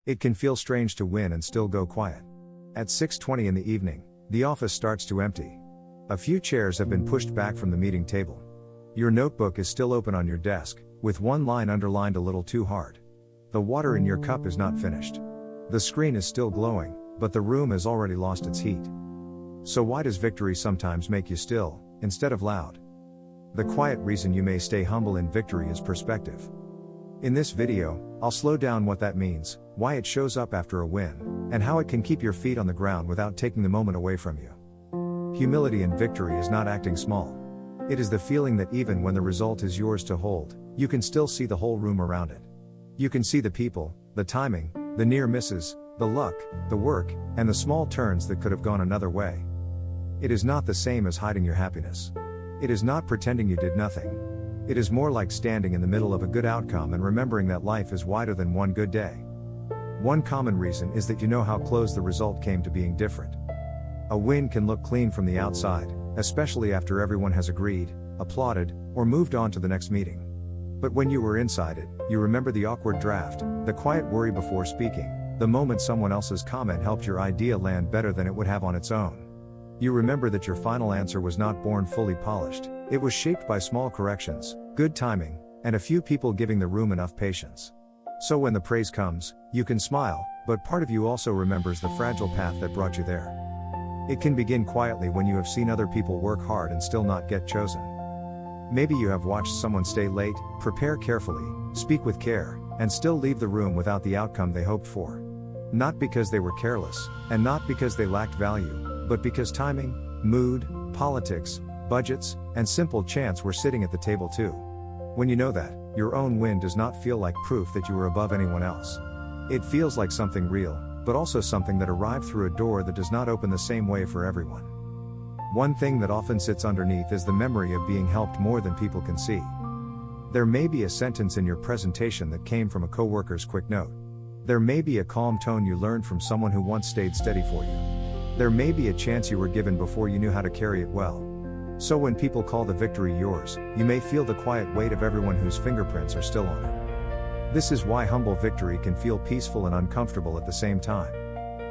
It can feel strange to win and still go quiet. At 6:20 in the evening, the office starts to empty. A few chairs have been pushed back from the meeting table. Your notebook is still open on your desk, with one line underlined a little too hard. The water in your cup is not finished. The screen is still glowing, but the room has already lost its heat. So why does victory sometimes make you still, instead of loud? The quiet reason you may stay humble in victory is perspective. In this video, I'll slow down what that means, why it shows up after a win, and how it can keep your feet on the ground without taking the moment away from you. Humility in victory is not acting small. It is the feeling that even when the result is yours to hold, you can still see the whole room around it. You can see the people, the timing, the near misses, the luck, the work, and the small turns that could have gone another way. It is not the same as hiding your happiness. It is not pretending you did nothing. It is more like standing in the middle of a good outcome and remembering that life is wider than one good day. One common reason is that you know how close the result came to being different. A win can look clean from the outside, especially after everyone has agreed, applauded, or moved on to the next meeting. But when you were inside it, you remember the awkward draft, the quiet worry before speaking, the moment someone else's comment helped your idea land better than it would have on its own. You remember that your final answer was not born fully polished, it was shaped by small corrections, good timing, and a few people giving the room enough patience. So when the praise comes, you can smile, but part of you also remembers the fragile path that brought you there. It can begin quietly when you have seen other people work hard and still not get chosen. Maybe you have watched someone stay late, prepare carefully, speak with care, and still leave the room without the outcome they hoped for. Not because they were careless, and not because they lacked value, but because timing, mood, politics, budgets, and simple chance were sitting at the table too. When you know that, your own win does not feel like proof that you are above anyone else. It feels like something real, but also something that arrived through a door that does not open the same way for everyone. One thing that often sits underneath is the memory of being helped more than people can see. There may be a sentence in your presentation that came from a coworker's quick note. There may be a calm tone you learned from someone who once stayed steady for you. There may be a chance you were given before you knew how to carry it well. So when people call the victory yours, you may feel the quiet weight of everyone whose fingerprints are still on it. This is why humble victory can feel peaceful and uncomfortable at the same time.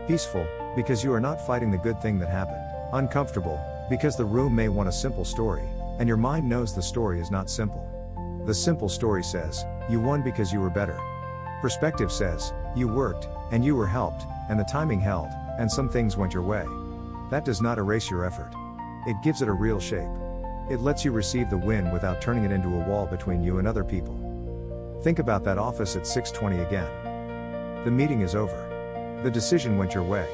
Peaceful, because you are not fighting the good thing that happened. Uncomfortable, because the room may want a simple story, and your mind knows the story is not simple. The simple story says, you won because you were better. Perspective says, you worked, and you were helped, and the timing held, and some things went your way. That does not erase your effort. It gives it a real shape. It lets you receive the win without turning it into a wall between you and other people. Think about that office at 6:20 again. The meeting is over. The decision went your way.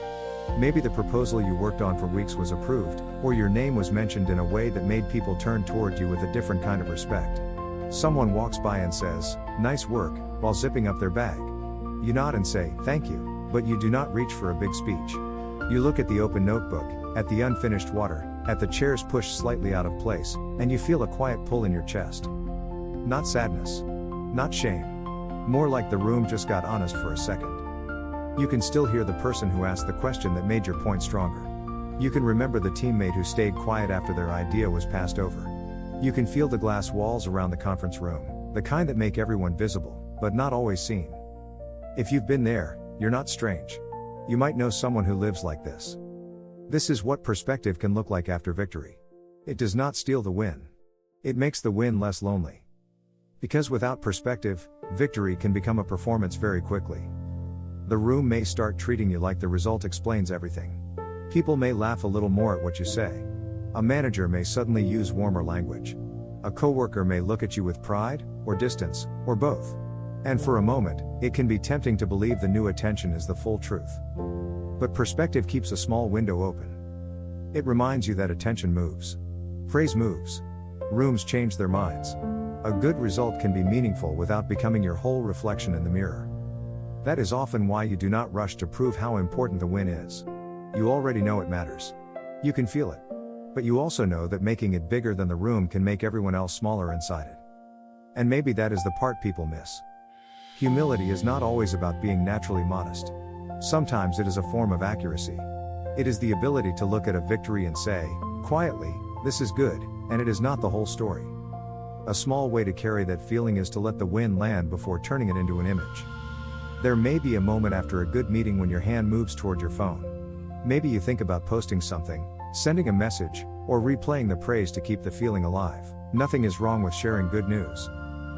Maybe the proposal you worked on for weeks was approved, or your name was mentioned in a way that made people turn toward you with a different kind of respect. Someone walks by and says, "Nice work," while zipping up their bag. You nod and say, "Thank you," but you do not reach for a big speech. You look at the open notebook, at the unfinished water, at the chairs pushed slightly out of place, and you feel a quiet pull in your chest. Not sadness. Not shame. More like the room just got honest for a second. You can still hear the person who asked the question that made your point stronger. You can remember the teammate who stayed quiet after their idea was passed over. You can feel the glass walls around the conference room, the kind that make everyone visible, but not always seen. If you've been there, you're not strange. You might know someone who lives like this. This is what perspective can look like after victory. It does not steal the win. It makes the win less lonely. Because without perspective, victory can become a performance very quickly. The room may start treating you like the result explains everything. People may laugh a little more at what you say. A manager may suddenly use warmer language. A coworker may look at you with pride, or distance, or both. And for a moment, it can be tempting to believe the new attention is the full truth. But perspective keeps a small window open. It reminds you that attention moves. Praise moves. Rooms change their minds. A good result can be meaningful without becoming your whole reflection in the mirror. That is often why you do not rush to prove how important the win is. You already know it matters. You can feel it. But you also know that making it bigger than the room can make everyone else smaller inside it. And maybe that is the part people miss. Humility is not always about being naturally modest. Sometimes it is a form of accuracy. It is the ability to look at a victory and say, quietly, this is good, and it is not the whole story. A small way to carry that feeling is to let the win land before turning it into an image. There may be a moment after a good meeting when your hand moves toward your phone. Maybe you think about posting something, sending a message, or replaying the praise to keep the feeling alive. Nothing is wrong with sharing good news.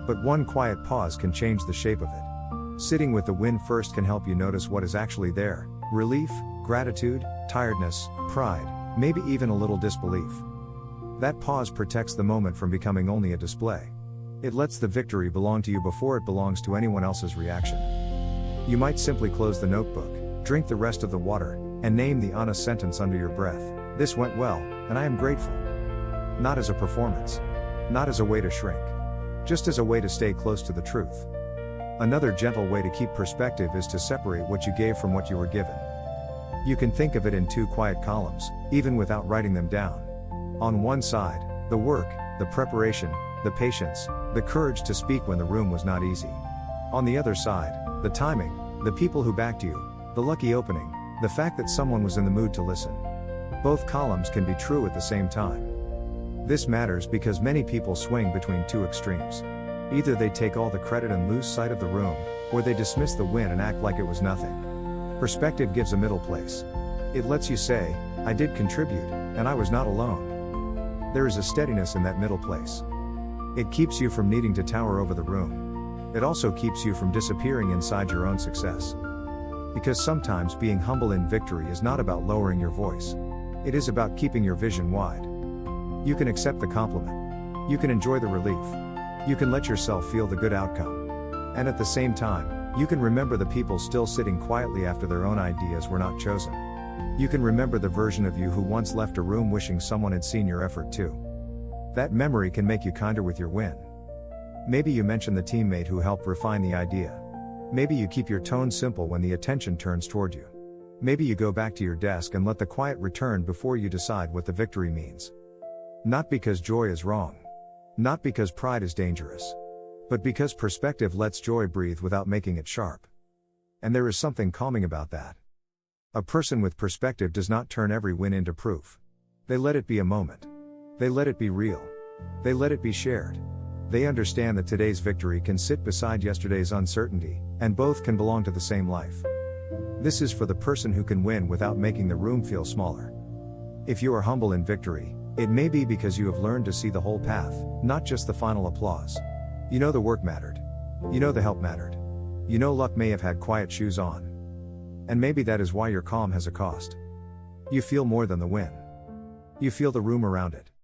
But one quiet pause can change the shape of it. Sitting with the win first can help you notice what is actually there: relief, gratitude, tiredness, pride, maybe even a little disbelief. That pause protects the moment from becoming only a display. It lets the victory belong to you before it belongs to anyone else's reaction. You might simply close the notebook, drink the rest of the water, and name the honest sentence under your breath: "This went well, and I am grateful." Not as a performance. Not as a way to shrink. Just as a way to stay close to the truth. Another gentle way to keep perspective is to separate what you gave from what you were given. You can think of it in two quiet columns, even without writing them down. On one side, the work, the preparation, the patience, the courage to speak when the room was not easy. On the other side, the timing, the people who backed you, the lucky opening, the fact that someone was in the mood to listen. Both columns can be true at the same time. This matters because many people swing between two extremes. Either they take all the credit and lose sight of the room, or they dismiss the win and act like it was nothing. Perspective gives a middle place. It lets you say, "I did contribute, and I was not alone." There is a steadiness in that middle place. It keeps you from needing to tower over the room. It also keeps you from disappearing inside your own success. Because sometimes being humble in victory is not about lowering your voice. It is about keeping your vision wide. You can accept the compliment. You can enjoy the relief. You can let yourself feel the good outcome. And at the same time, you can remember the people still sitting quietly after their own ideas were not chosen. You can remember the version of you who once left a room wishing someone had seen your effort too. That memory can make you kinder with your win. Maybe you mention the teammate who helped refine the idea. Maybe you keep your tone simple when the attention turns toward you. Maybe you go back to your desk and let the quiet return before you decide what the victory means. Not because joy is wrong. Not because pride is dangerous. But because perspective lets joy breathe without making it sharp. And there is something calming about that. A person with perspective does not turn every win into proof. They let it be a moment. They let it be real. They let it be shared. They understand that today's victory can sit beside yesterday's uncertainty, and both can belong to the same life. This is for the person who can win without making the room feel smaller. If you are humble in victory, it may be because you have learned to see the whole path, not just the final applause. You know the work mattered. You know the help mattered. You know luck may have had quiet shoes on. And maybe that is why your calm has a cost. You feel more than the win. You feel the room around it.